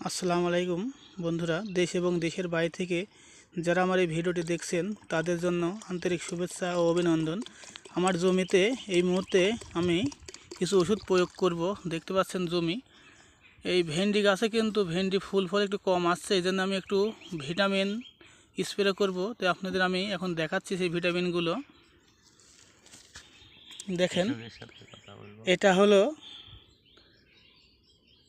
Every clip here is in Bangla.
আসসালামু আলাইকুম বন্ধুরা, দেশ এবং দেশের বাইরে থেকে যারা আমার এই ভিডিওটি দেখছেন তাদের জন্য আন্তরিক শুভেচ্ছা ও অভিনন্দন। আমার জমিতে এই মুহূর্তে আমি কিছু ওষুধ প্রয়োগ করব। দেখতে পাচ্ছেন জমি, এই ভেন্ডি গাছে কিন্তু ভেন্ডি ফুল ফল একটু কম আসছে, এই জন্য আমি একটু ভিটামিন স্প্রে করব। তো আপনাদের আমি এখন দেখাচ্ছি সেই ভিটামিনগুলো। দেখেন, এটা হলো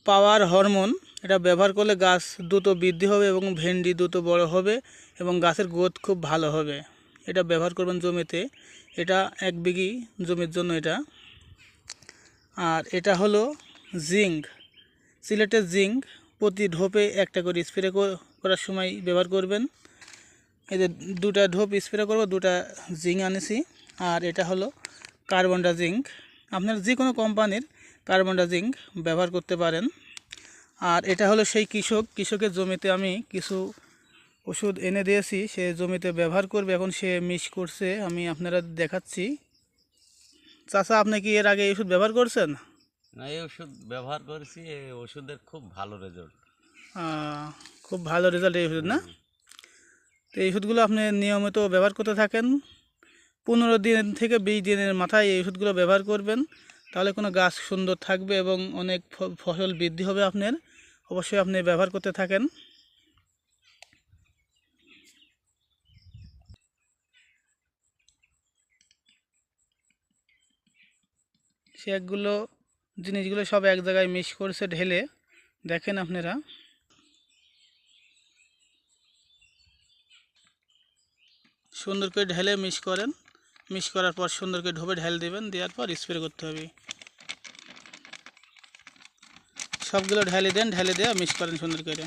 পাওয়ার হরমোন। এটা ব্যবহার করলে গাছ দ্রুত বৃদ্ধি হবে এবং ভেন্ডি দ্রুত বড় হবে এবং গাছের গ্রোথ খুব ভালো হবে। এটা ব্যবহার করবেন জমিতে। এটা 1 বিঘি জমির জন্য এটা। আর এটা হলো জিঙ্ক, সিলেটের জিঙ্ক। প্রতি ঢোপে একটা করে স্প্রে করার সময় ব্যবহার করবেন। এই যে 2টা ঢোপ স্প্রে করব, 2টা জিঙ্ক আনেছি। আর এটা হলো কার্বনডা জিঙ্ক। আপনার যে কোনো কোম্পানির কার্বনডা জিঙ্ক ব্যবহার করতে পারেন। আর এটা হলো সেই কৃষকের জমিতে আমি কিছু ওষুধ এনে দিয়েছি, সে জমিতে ব্যবহার করবে। এখন সে মিক্স করছে, আমি আপনারা দেখাচ্ছি। চাচা, আপনি কি এর আগে এই ওষুধ ব্যবহার করছেন? না, এই ওষুধ ব্যবহার করেছি। এই ওষুধের খুব ভালো রেজাল্ট। খুব ভালো রেজাল্ট এই ওষুধ, না? তো এই ওষুধগুলো আপনি নিয়মিত ব্যবহার করতে থাকেন। 15 দিন থেকে 20 দিনের মাথায় এই ওষুধগুলো ব্যবহার করবেন, তাহলে কোনো গাছ সুন্দর থাকবে এবং অনেক ফসল বৃদ্ধি হবে আপনার। অবশ্যই আপনি ব্যবহার করতে থাকেন। সে জিনিসগুলো সব এক জায়গায় মিক্স করছে ঢেলে। দেখেন আপনারা, সুন্দর করে ঢেলে মিক্স করেন। মিক্স করার পর সুন্দর করে ঢোপে ঢেল দেবেন, দেওয়ার পর স্প্রে করতে হবে। সবগুলো ঢেলে দেন, ঢেলে দেওয়া মিক্স করেন সুন্দর করে।